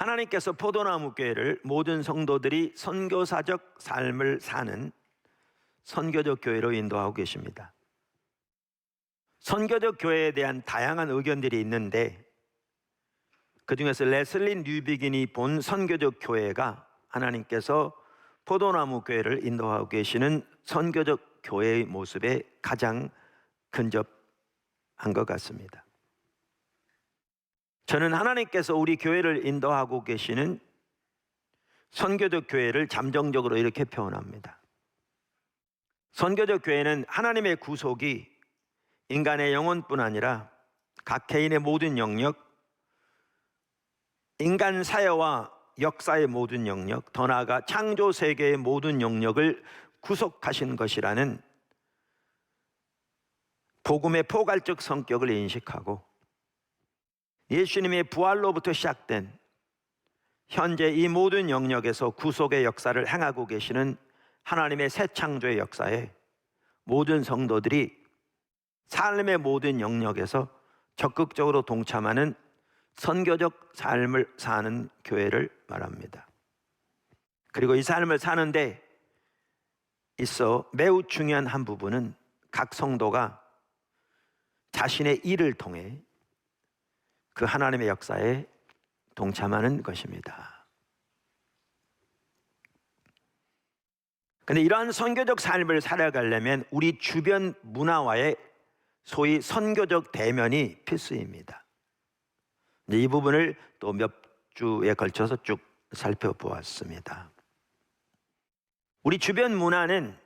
하나님께서 포도나무 교회를 모든 성도들이 선교사적 삶을 사는 선교적 교회로 인도하고 계십니다. 선교적 교회에 대한 다양한 의견들이 있는데, 그 중에서 레슬리 뉴비긴이 본 선교적 교회가 하나님께서 포도나무 교회를 인도하고 계시는 선교적 교회의 모습에 가장 근접한 것 같습니다. 저는 하나님께서 우리 교회를 인도하고 계시는 선교적 교회를 잠정적으로 이렇게 표현합니다. 선교적 교회는 하나님의 구속이 인간의 영혼뿐 아니라 각 개인의 모든 영역, 인간 사회와 역사의 모든 영역, 더 나아가 창조 세계의 모든 영역을 구속하신 것이라는 복음의 포괄적 성격을 인식하고, 예수님의 부활로부터 시작된 현재 이 모든 영역에서 구속의 역사를 행하고 계시는 하나님의 새 창조의 역사에 모든 성도들이 삶의 모든 영역에서 적극적으로 동참하는 선교적 삶을 사는 교회를 말합니다. 그리고 이 삶을 사는데 있어 매우 중요한 한 부분은 각 성도가 자신의 일을 통해 그 하나님의 역사에 동참하는 것입니다. 그런데 이러한 선교적 삶을 살아가려면 우리 주변 문화와의 소위 선교적 대면이 필수입니다. 이 부분을 또 몇 주에 걸쳐서 쭉 살펴보았습니다. 우리 주변 문화는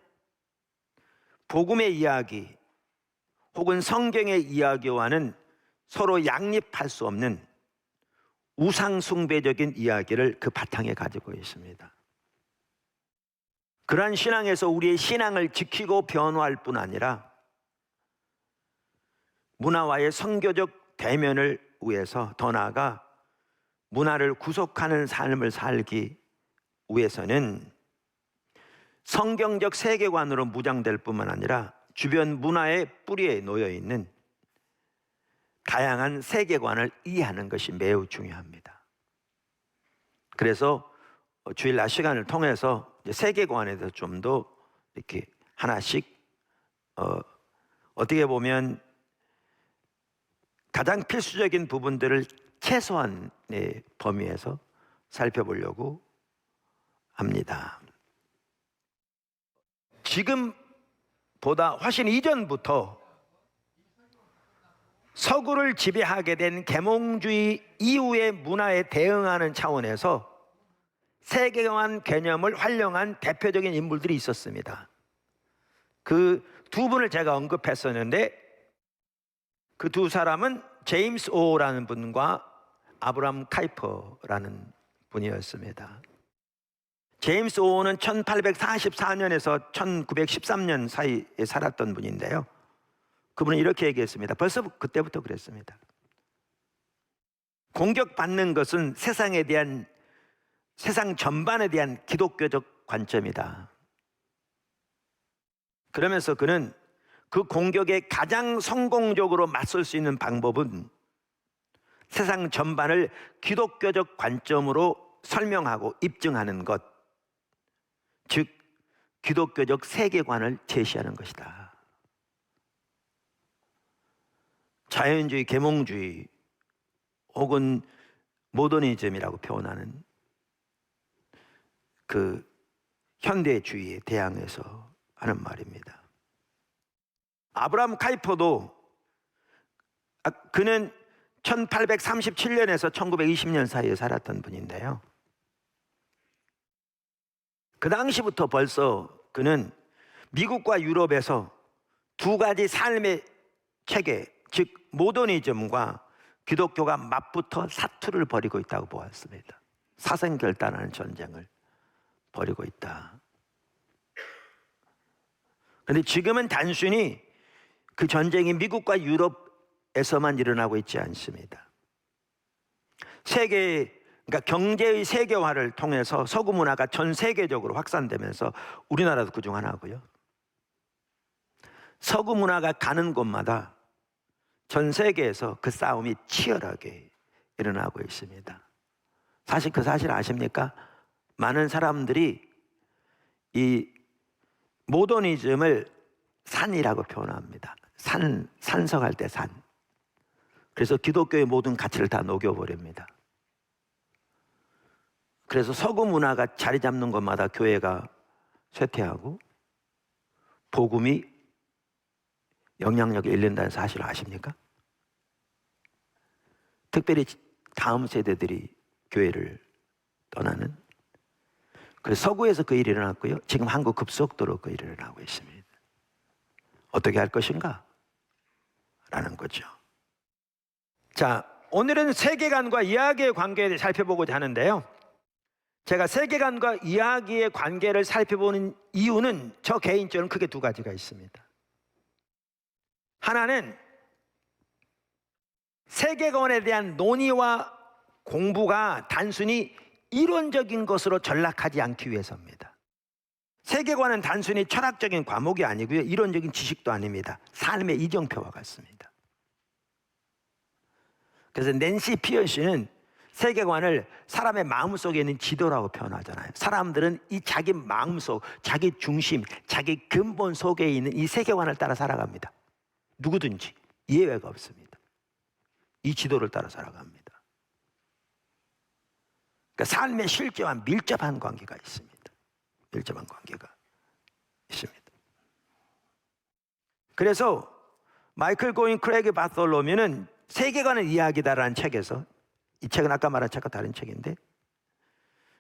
복음의 이야기 혹은 성경의 이야기와는 서로 양립할 수 없는 우상숭배적인 이야기를 그 바탕에 가지고 있습니다. 그러한 신앙에서 우리의 신앙을 지키고 변화할 뿐 아니라 문화와의 선교적 대면을 위해서, 더 나아가 문화를 구속하는 삶을 살기 위해서는 성경적 세계관으로 무장될 뿐만 아니라 주변 문화의 뿌리에 놓여 있는 다양한 세계관을 이해하는 것이 매우 중요합니다. 그래서 주일날 시간을 통해서 세계관에 대해서 좀 더 이렇게 하나씩 어떻게 보면 가장 필수적인 부분들을 최소한의 범위에서 살펴보려고 합니다. 지금보다 훨씬 이전부터 서구를 지배하게 된 계몽주의 이후의 문화에 대응하는 차원에서 세계관 개념을 활용한 대표적인 인물들이 있었습니다. 그 두 분을 제가 언급했었는데, 그 두 사람은 제임스 오라는 분과 아브라함 카이퍼라는 분이었습니다. 제임스 오는 1844년에서 1913년 사이에 살았던 분인데요, 그분은 이렇게 얘기했습니다. 벌써 그때부터 그랬습니다. 공격받는 것은 세상 전반에 대한 기독교적 관점이다. 그러면서 그는 그 공격에 가장 성공적으로 맞설 수 있는 방법은 세상 전반을 기독교적 관점으로 설명하고 입증하는 것, 즉 기독교적 세계관을 제시하는 것이다. 자연주의, 계몽주의 혹은 모더니즘이라고 표현하는 그 현대주의에 대항해서 하는 말입니다. 아브라함 카이퍼도 그는 1837년에서 1920년 사이에 살았던 분인데요, 그 당시부터 벌써 그는 미국과 유럽에서 두 가지 삶의 체계, 즉 모더니즘과 기독교가 맞붙어 사투를 벌이고 있다고 보았습니다. 사생결단하는 전쟁을 벌이고 있다. 그런데 지금은 단순히 그 전쟁이 미국과 유럽에서만 일어나고 있지 않습니다. 그러니까 경제의 세계화를 통해서 서구 문화가 전 세계적으로 확산되면서 우리나라도 그중 하나고요. 서구 문화가 가는 곳마다 전 세계에서 그 싸움이 치열하게 일어나고 있습니다. 사실 그 사실 아십니까? 많은 사람들이 이 모더니즘을 산이라고 표현합니다. 산성할 때 산. 그래서 기독교의 모든 가치를 다 녹여버립니다. 그래서 서구 문화가 자리 잡는 곳마다 교회가 쇠퇴하고 복음이 영향력이 잃는다는 사실을 아십니까? 특별히 다음 세대들이 교회를 떠나는, 그래서 서구에서 그 일이 일어났고요. 지금 한국 급속도로 그 일이 일어나고 있습니다. 어떻게 할 것인가? 라는 거죠. 자, 오늘은 세계관과 이야기의 관계에 대해 살펴보고자 하는데요. 제가 세계관과 이야기의 관계를 살펴보는 이유는 저 개인적으로 크게 두 가지가 있습니다. 하나는 세계관에 대한 논의와 공부가 단순히 이론적인 것으로 전락하지 않기 위해서입니다. 세계관은 단순히 철학적인 과목이 아니고요, 이론적인 지식도 아닙니다. 삶의 이정표와 같습니다. 그래서 낸시 피어시는 세계관을 사람의 마음속에 있는 지도라고 표현하잖아요. 사람들은 이 자기 마음속, 자기 중심, 자기 근본 속에 있는 이 세계관을 따라 살아갑니다. 누구든지 예외가 없습니다. 이 지도를 따라 살아갑니다. 그러니까 삶의 실제와 밀접한 관계가 있습니다. 밀접한 관계가 있습니다. 그래서 마이클 고인 크레이그 바솔로미는 세계관의 이야기다라는 책에서, 이 책은 아까 말한 책과 다른 책인데,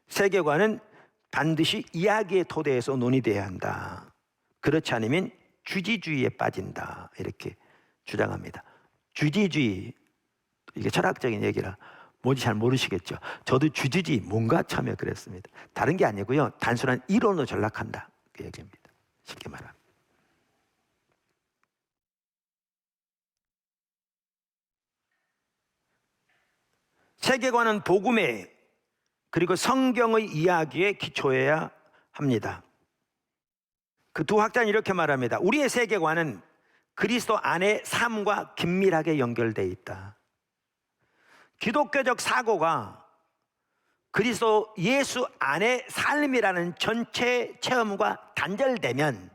세계관은 반드시 이야기의 토대에서 논의돼야 한다. 그렇지 않으면 주지주의에 빠진다. 이렇게 주장합니다. 주지주의, 이게 철학적인 얘기라 뭔지 잘 모르시겠죠. 저도 주지주의 뭔가 처음에 그랬습니다. 다른 게 아니고요, 단순한 이론으로 전락한다, 그 얘기입니다. 쉽게 말하면. 세계관은 복음의, 그리고 성경의 이야기에 기초해야 합니다. 그 두 학자는 이렇게 말합니다. 우리의 세계관은 그리스도 안의 삶과 긴밀하게 연결되어 있다. 기독교적 사고가 그리스도 예수 안의 삶이라는 전체 체험과 단절되면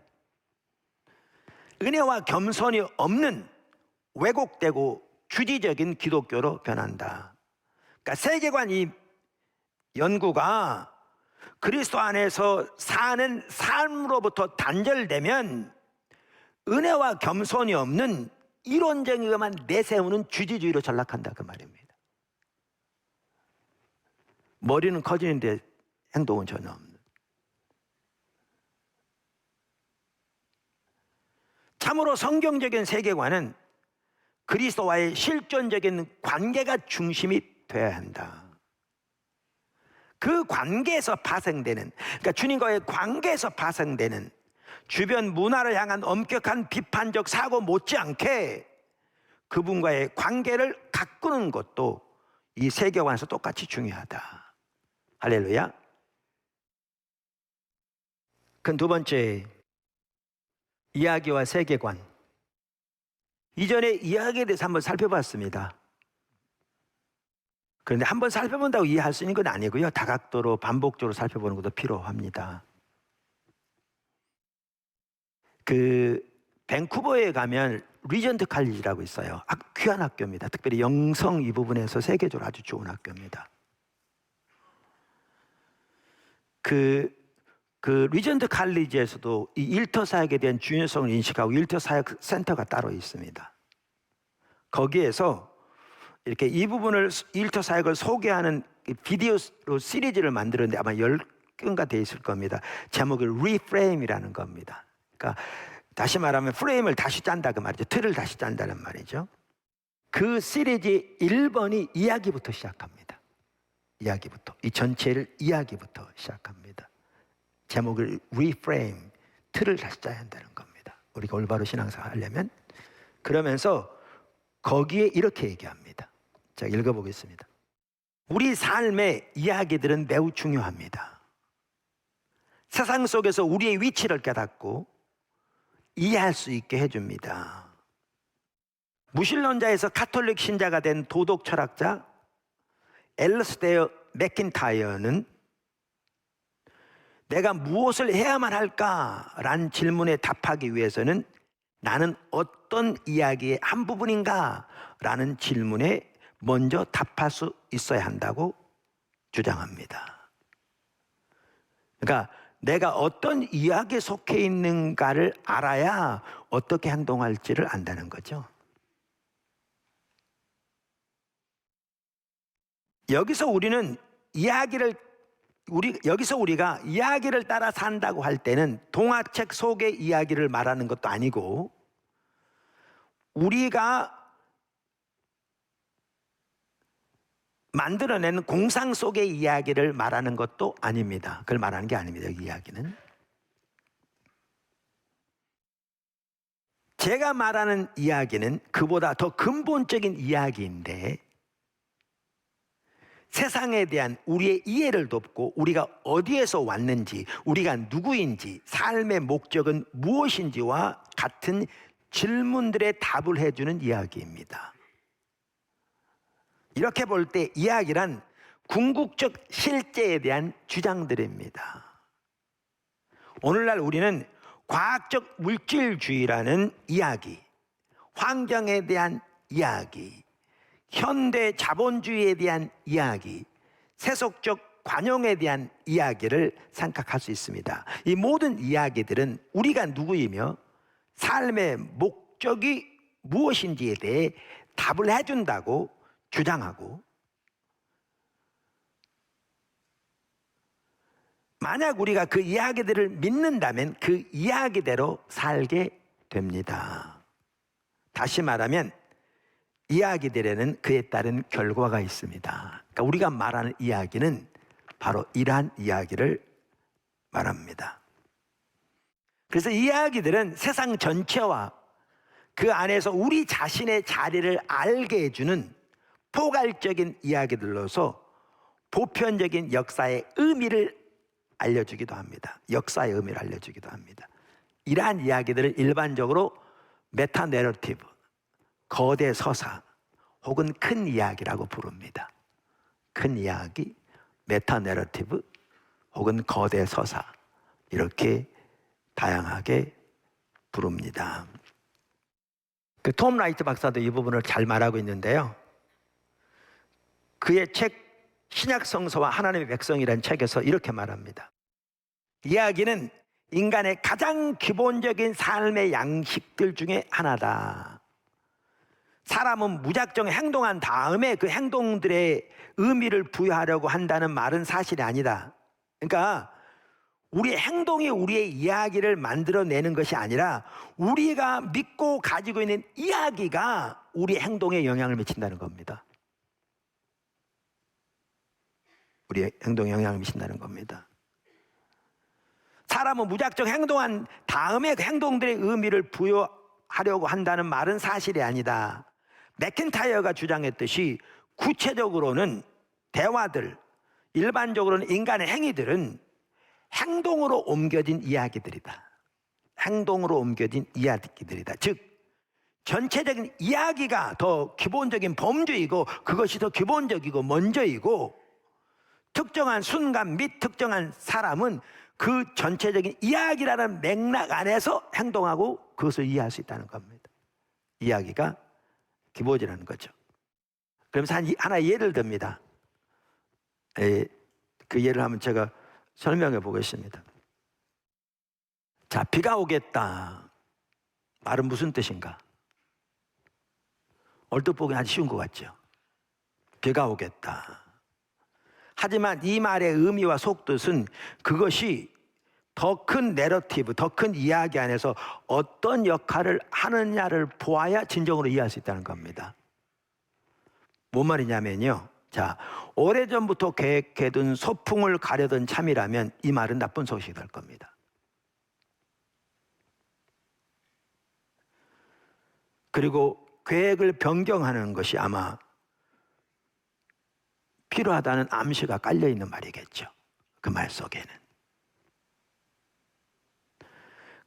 은혜와 겸손이 없는 왜곡되고 주지적인 기독교로 변한다. 그러니까 세계관 이 연구가 그리스도 안에서 사는 삶으로부터 단절되면 은혜와 겸손이 없는 이론적인 것만 내세우는 주지주의로 전락한다, 그 말입니다. 머리는 커지는데 행동은 전혀 없는. 참으로 성경적인 세계관은 그리스도와의 실존적인 관계가 중심이 되어야 한다. 그 관계에서 파생되는, 그러니까 주님과의 관계에서 파생되는 주변 문화를 향한 엄격한 비판적 사고 못지않게 그분과의 관계를 가꾸는 것도 이 세계관에서 똑같이 중요하다. 할렐루야. 그 두 번째, 이야기와 세계관. 이전에 이야기에 대해서 한번 살펴봤습니다. 그런데 한번 살펴본다고 이해할 수 있는 건 아니고요, 다각도로 반복적으로 살펴보는 것도 필요합니다. 그 밴쿠버에 가면 리전트 칼리지라고 있어요. 귀한 학교입니다. 특별히 영성 이 부분에서 세계적으로 아주 좋은 학교입니다. 그 리전트 칼리지에서도 이 일터 사역에 대한 중요성을 인식하고 일터 사역 센터가 따로 있습니다. 거기에서 이렇게 이 부분을, 일터 사역을 소개하는 비디오로 시리즈를 만들었는데 아마 10건가 돼 있을 겁니다. 제목이 리프레임이라는 겁니다. 그러니까 다시 말하면 프레임을 다시 짠다, 그 말이죠. 틀을 다시 짠다는 말이죠. 그 시리즈의 1번이 이야기부터 시작합니다. 이야기부터, 이 전체를 이야기부터 시작합니다. 제목을 리프레임, 틀을 다시 짜야 한다는 겁니다. 우리가 올바로 신앙생활 하려면. 그러면서 거기에 이렇게 얘기합니다. 제가 읽어보겠습니다. 우리 삶의 이야기들은 매우 중요합니다. 세상 속에서 우리의 위치를 깨닫고 이해할 수 있게 해줍니다. 무신론자에서 카톨릭 신자가 된 도덕 철학자 앨러스테어 맥킨타이어는 내가 무엇을 해야만 할까라는 질문에 답하기 위해서는 나는 어떤 이야기의 한 부분인가 라는 질문에 먼저 답할 수 있어야 한다고 주장합니다. 그러니까 내가 어떤 이야기에 속해 있는가를 알아야 어떻게 행동할지를 안다는 거죠. 여기서 우리가 이야기를 따라 산다고 할 때는 동화책 속의 이야기를 말하는 것도 아니고 우리가 만들어낸 공상 속의 이야기를 말하는 것도 아닙니다. 그걸 말하는 게 아닙니다. 이 이야기는 제가 말하는 이야기는 그보다 더 근본적인 이야기인데 세상에 대한 우리의 이해를 돕고 우리가 어디에서 왔는지, 우리가 누구인지, 삶의 목적은 무엇인지와 같은 질문들의 답을 해주는 이야기입니다. 이렇게 볼 때 이야기란 궁극적 실제에 대한 주장들입니다. 오늘날 우리는 과학적 물질주의라는 이야기, 환경에 대한 이야기, 현대 자본주의에 대한 이야기, 세속적 관용에 대한 이야기를 생각할 수 있습니다. 이 모든 이야기들은 우리가 누구이며 삶의 목적이 무엇인지에 대해 답을 해준다고 주장하고 만약 우리가 그 이야기들을 믿는다면 그 이야기대로 살게 됩니다. 다시 말하면 이야기들에는 그에 따른 결과가 있습니다. 그러니까 우리가 말하는 이야기는 바로 이러한 이야기를 말합니다. 그래서 이야기들은 세상 전체와 그 안에서 우리 자신의 자리를 알게 해주는 포괄적인 이야기들로서 보편적인 역사의 의미를 알려주기도 합니다. 역사의 의미를 알려주기도 합니다. 이러한 이야기들을 일반적으로 메타 내러티브, 거대 서사 혹은 큰 이야기라고 부릅니다. 큰 이야기, 메타 내러티브 혹은 거대 서사 이렇게 다양하게 부릅니다. 톰 라이트 박사도 이 부분을 잘 말하고 있는데요. 그의 책 신약 성서와 하나님의 백성이라는 책에서 이렇게 말합니다. 이야기는 인간의 가장 기본적인 삶의 양식들 중에 하나다. 사람은 무작정 행동한 다음에 그 행동들의 의미를 부여하려고 한다는 말은 사실이 아니다. 그러니까 우리의 행동이 우리의 이야기를 만들어내는 것이 아니라 우리가 믿고 가지고 있는 이야기가 우리의 행동에 영향을 미친다는 겁니다. 우리의 행동에 영향을 미친다는 겁니다. 사람은 무작정 행동한 다음에 그 행동들의 의미를 부여하려고 한다는 말은 사실이 아니다. 맥킨타이어가 주장했듯이 구체적으로는 대화들, 일반적으로는 인간의 행위들은 행동으로 옮겨진 이야기들이다. 행동으로 옮겨진 이야기들이다. 즉 전체적인 이야기가 더 기본적인 범주이고 그것이 더 기본적이고 먼저이고 특정한 순간 및 특정한 사람은 그 전체적인 이야기라는 맥락 안에서 행동하고 그것을 이해할 수 있다는 겁니다. 이야기가 기본이라는 거죠. 그러면서 하나 예를 듭니다. 그 예를 한번 제가 설명해 보겠습니다. 자, 비가 오겠다. 말은 무슨 뜻인가? 얼핏 보기엔 아주 쉬운 것 같죠. 비가 오겠다. 하지만 이 말의 의미와 속뜻은 그것이 더 큰 내러티브, 더 큰 이야기 안에서 어떤 역할을 하느냐를 보아야 진정으로 이해할 수 있다는 겁니다. 뭔 말이냐면요. 자, 오래전부터 계획해둔 소풍을 가려던 참이라면 이 말은 나쁜 소식이 될 겁니다. 그리고 계획을 변경하는 것이 아마 필요하다는 암시가 깔려있는 말이겠죠. 그 말 속에는.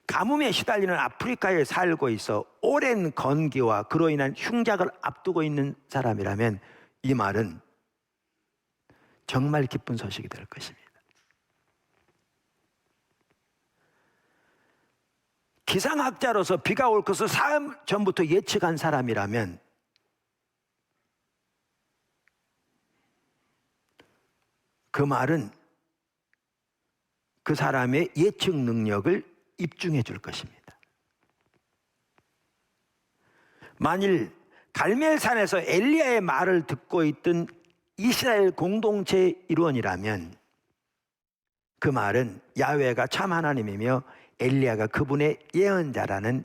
가뭄에 시달리는 아프리카에 살고 있어 오랜 건기와 그로 인한 흉작을 앞두고 있는 사람이라면 이 말은 정말 기쁜 소식이 될 것입니다. 기상학자로서 비가 올 것을 사흘 전부터 예측한 사람이라면 그 말은 그 사람의 예측 능력을 입증해 줄 것입니다. 만일 갈멜산에서 엘리야의 말을 듣고 있던 이스라엘 공동체 일원이라면 그 말은 야훼가 참 하나님이며 엘리야가 그분의 예언자라는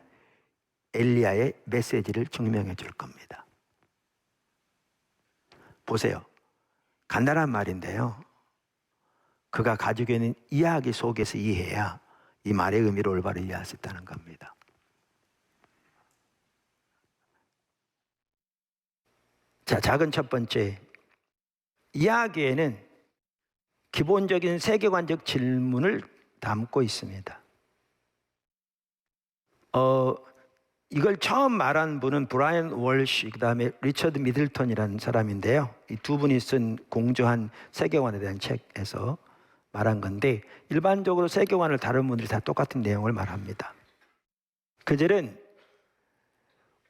엘리야의 메시지를 증명해 줄 겁니다. 보세요. 간단한 말인데요. 그가 가지고 있는 이야기 속에서 이해해야 이 말의 의미를 올바로 이해할 수 있다는 겁니다. 자, 작은 첫 번째. 이야기에는 기본적인 세계관적 질문을 담고 있습니다. 이걸 처음 말한 분은 브라이언 월시, 그 다음에 리처드 미들턴이라는 사람인데요. 이 두 분이 쓴 공조한 세계관에 대한 책에서 말한 건데, 일반적으로 세계관을 다른 분들이 다 똑같은 내용을 말합니다. 그들은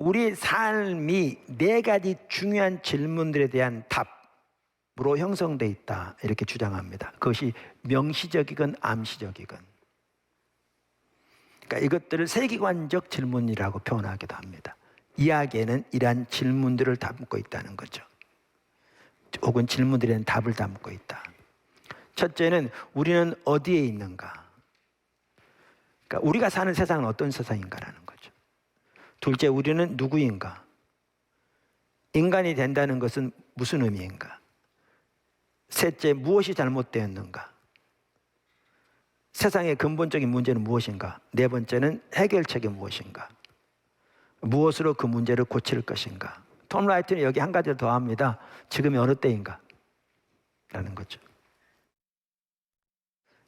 우리 삶이 네 가지 중요한 질문들에 대한 답으로 형성되어 있다, 이렇게 주장합니다. 그것이 명시적이건 암시적이건. 그러니까 이것들을 세계관적 질문이라고 표현하기도 합니다. 이야기에는 이러한 질문들을 담고 있다는 거죠. 혹은 질문들에는 답을 담고 있다. 첫째는 우리는 어디에 있는가? 그러니까 우리가 사는 세상은 어떤 세상인가라는 거죠. 둘째, 우리는 누구인가? 인간이 된다는 것은 무슨 의미인가? 셋째, 무엇이 잘못되었는가? 세상의 근본적인 문제는 무엇인가? 네 번째는 해결책이 무엇인가? 무엇으로 그 문제를 고칠 것인가? 톰 라이트는 여기 한 가지를 더 합니다. 지금이 어느 때인가? 라는 거죠.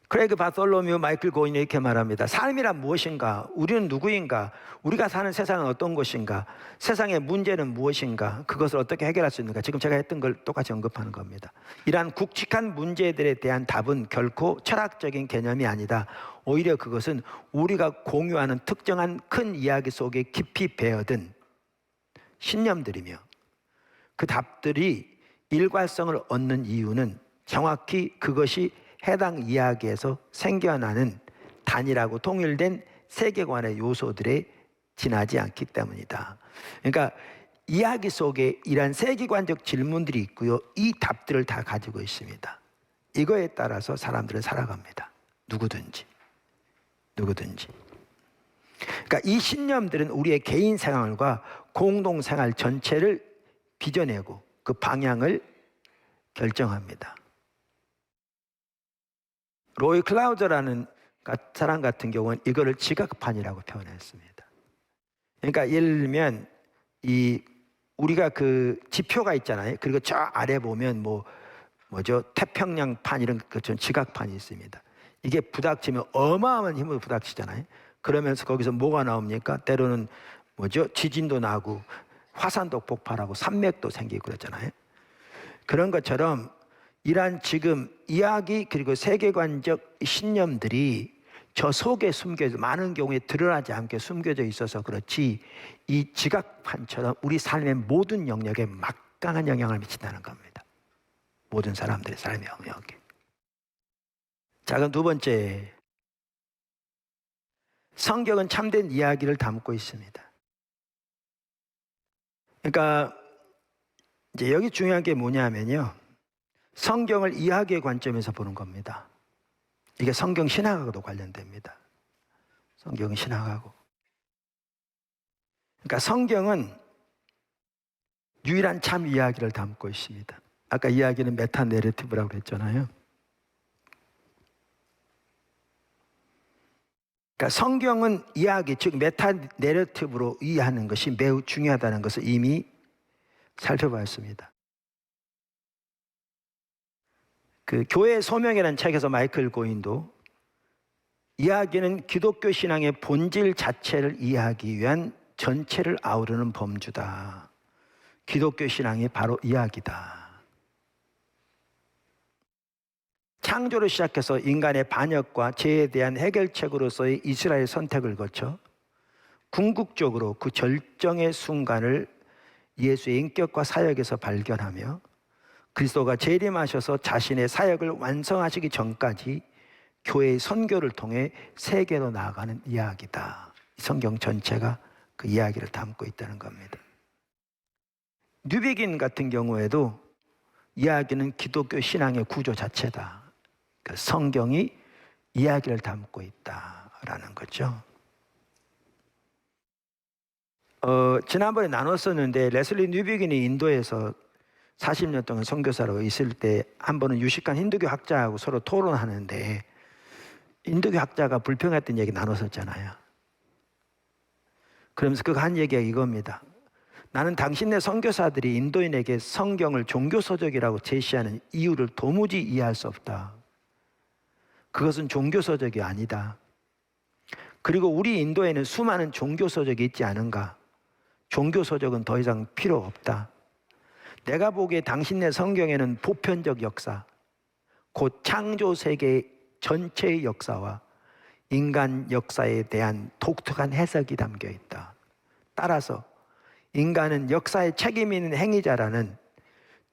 크레이그 바솔로뮤 마이클 고인이 이렇게 말합니다. 삶이란 무엇인가? 우리는 누구인가? 우리가 사는 세상은 어떤 것인가? 세상의 문제는 무엇인가? 그것을 어떻게 해결할 수 있는가? 지금 제가 했던 걸 똑같이 언급하는 겁니다. 이러한 굵직한 문제들에 대한 답은 결코 철학적인 개념이 아니다. 오히려 그것은 우리가 공유하는 특정한 큰 이야기 속에 깊이 배어든 신념들이며, 그 답들이 일관성을 얻는 이유는 정확히 그것이 해당 이야기에서 생겨나는 단일하고 통일된 세계관의 요소들에 지나지 않기 때문이다. 그러니까 이야기 속에 이러한 세계관적 질문들이 있고요. 이 답들을 다 가지고 있습니다. 이거에 따라서 사람들은 살아갑니다. 누구든지. 그러니까 이 신념들은 우리의 개인 생활과 공동 생활 전체를 빚어내고 그 방향을 결정합니다. 로이 클라우저라는 사람 같은 경우는 이거를 지각판이라고 표현했습니다. 그러니까 예를 들면 우리가 그 지표가 있잖아요. 그리고 저 아래 보면 뭐죠? 태평양판 이런 것처럼 지각판이 있습니다. 이게 부닥치면 어마어마한 힘으로 부닥치잖아요. 그러면서 거기서 뭐가 나옵니까? 때로는 뭐죠? 지진도 나고 화산도 폭발하고 산맥도 생기고 그러잖아요. 그런 것처럼 이러한 지금 이야기 그리고 세계관적 신념들이 저 속에 숨겨져, 많은 경우에 드러나지 않게 숨겨져 있어서 그렇지, 이 지각판처럼 우리 삶의 모든 영역에 막강한 영향을 미친다는 겁니다. 모든 사람들의 삶의 영역에. 자, 그럼 두 번째, 성경은 참된 이야기를 담고 있습니다. 그러니까 이제 여기 중요한 게 뭐냐면요, 성경을 이야기의 관점에서 보는 겁니다. 이게 성경 신학하고도 관련됩니다. 성경은 신학하고. 그러니까 성경은 유일한 참 이야기를 담고 있습니다. 아까 이야기는 메타 내러티브라고 그랬잖아요. 그러니까 성경은 이야기, 즉 메타 내러티브로 이해하는 것이 매우 중요하다는 것을 이미 살펴봤습니다. 그 교회의 소명이라는 책에서 마이클 고인도 이야기는 기독교 신앙의 본질 자체를 이해하기 위한 전체를 아우르는 범주다. 기독교 신앙이 바로 이야기다. 창조를 시작해서 인간의 반역과 죄에 대한 해결책으로서의 이스라엘 선택을 거쳐 궁극적으로 그 절정의 순간을 예수의 인격과 사역에서 발견하며 그리스도가 재림하셔서 자신의 사역을 완성하시기 전까지 교회의 선교를 통해 세계로 나아가는 이야기다. 성경 전체가 그 이야기를 담고 있다는 겁니다. 뉴비긴 같은 경우에도 이야기는 기독교 신앙의 구조 자체다. 그 성경이 이야기를 담고 있다라는 거죠. 지난번에 나눴었는데 레슬리 뉴비긴이 인도에서 40년 동안 선교사로 있을 때 한 번은 유식한 힌두교 학자하고 서로 토론하는데 힌두교 학자가 불평했던 얘기 나눴었잖아요. 그러면서 그가 한 얘기가 이겁니다. 나는 당신네 선교사들이 인도인에게 성경을 종교서적이라고 제시하는 이유를 도무지 이해할 수 없다. 그것은 종교서적이 아니다. 그리고 우리 인도에는 수많은 종교서적이 있지 않은가? 종교서적은 더 이상 필요 없다. 내가 보기에 당신네 성경에는 보편적 역사, 곧 창조세계 전체의 역사와 인간 역사에 대한 독특한 해석이 담겨 있다. 따라서 인간은 역사에 책임 있는 행위자라는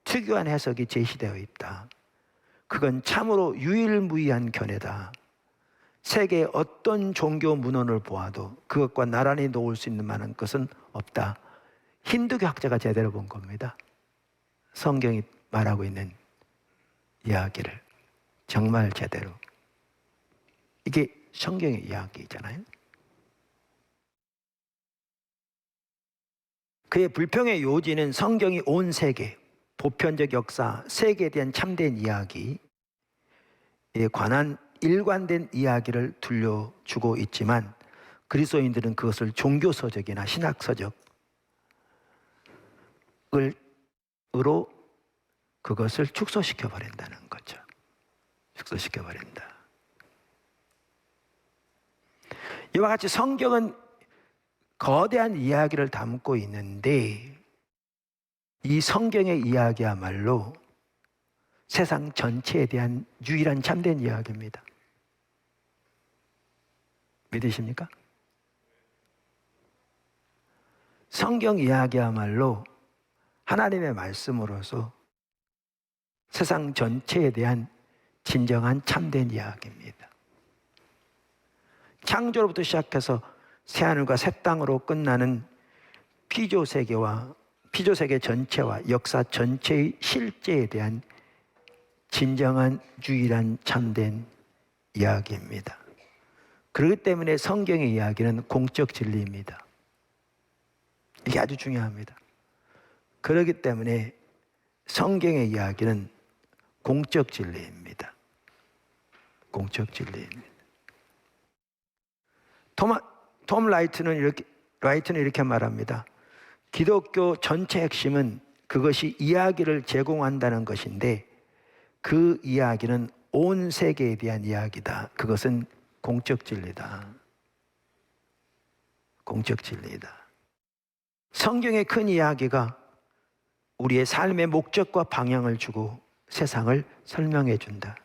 특유한 해석이 제시되어 있다. 그건 참으로 유일무이한 견해다. 세계의 어떤 종교 문헌을 보아도 그것과 나란히 놓을 수 있는 만한 것은 없다. 힌두교 학자가 제대로 본 겁니다. 성경이 말하고 있는 이야기를 정말 제대로. 이게 성경의 이야기잖아요. 그의 불평의 요지는 성경이 온 세계, 보편적 역사, 세계에 대한 참된 이야기에 관한 일관된 이야기를 들려주고 있지만 그리스도인들은 그것을 종교서적이나 신학서적으로 그것을 축소시켜 버린다는 거죠. 축소시켜 버린다. 이와 같이 성경은 거대한 이야기를 담고 있는데 이 성경의 이야기야말로 세상 전체에 대한 유일한 참된 이야기입니다. 믿으십니까? 성경 이야기야말로 하나님의 말씀으로서 세상 전체에 대한 진정한 참된 이야기입니다. 창조로부터 시작해서 새하늘과 새 땅으로 끝나는 피조세계 전체와 역사 전체의 실제에 대한 진정한 유일한 참된 이야기입니다. 그렇기 때문에 성경의 이야기는 공적 진리입니다. 이게 아주 중요합니다. 그렇기 때문에 성경의 이야기는 공적 진리입니다. 공적 진리입니다. 톰 라이트는 이렇게 말합니다. 기독교 전체 핵심은 그것이 이야기를 제공한다는 것인데 그 이야기는 온 세계에 대한 이야기다. 그것은 공적 진리다. 공적 진리다. 성경의 큰 이야기가 우리의 삶의 목적과 방향을 주고 세상을 설명해 준다.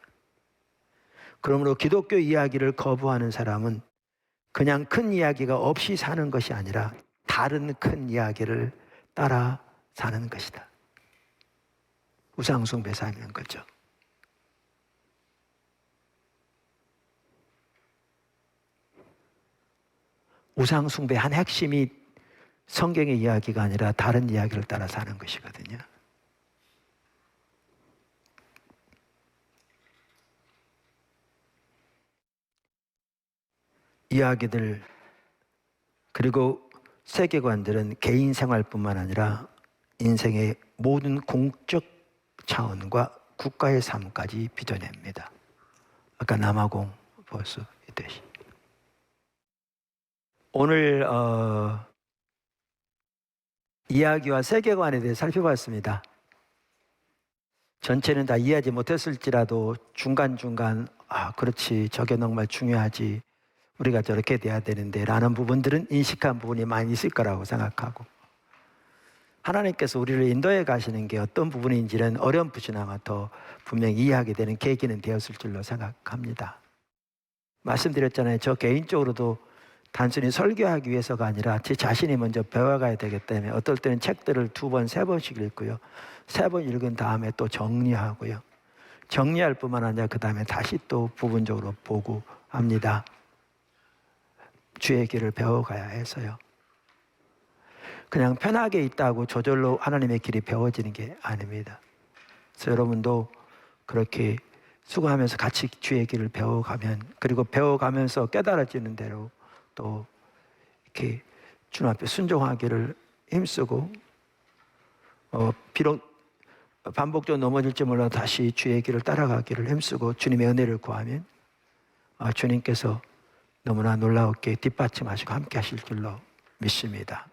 그러므로 기독교 이야기를 거부하는 사람은 그냥 큰 이야기가 없이 사는 것이 아니라 다른 큰 이야기를 따라 사는 것이다. 우상숭배 사는 거죠. 우상숭배의 한 핵심이 성경의 이야기가 아니라 다른 이야기를 따라 사는 것이거든요. 이야기들 그리고 세계관들은 개인 생활뿐만 아니라 인생의 모든 공적 차원과 국가의 삶까지 빚어냅니다. 아까 남아공 벌써 있듯이. 오늘 이야기와 세계관에 대해 살펴봤습니다. 전체는 다 이해하지 못했을지라도 중간중간 그렇지, 저게 정말 중요하지, 우리가 저렇게 돼야 되는데 라는 부분들은 인식한 부분이 많이 있을 거라고 생각하고 하나님께서 우리를 인도해 가시는 게 어떤 부분인지는 어렴풋이나마 더 분명히 이해하게 되는 계기는 되었을 줄로 생각합니다. 말씀드렸잖아요. 저 개인적으로도 단순히 설교하기 위해서가 아니라 제 자신이 먼저 배워가야 되기 때문에 어떨 때는 책들을 2번, 3번씩 읽고요. 3번 읽은 다음에 또 정리하고요. 정리할 뿐만 아니라 그 다음에 다시 또 부분적으로 보고 합니다. 주의 길을 배워가야 해서요. 그냥 편하게 있다고 저절로 하나님의 길이 배워지는 게 아닙니다. 그래서 여러분도 그렇게 수고하면서 같이 주의 길을 배워가면, 그리고 배워가면서 깨달아지는 대로 또 이렇게 주님 앞에 순종하기를 힘쓰고, 비록 반복적으로 넘어질지 몰라도 다시 주의 길을 따라가기를 힘쓰고 주님의 은혜를 구하면 주님께서 너무나 놀라웠게 뒷받침하시고 함께 하실 줄로 믿습니다.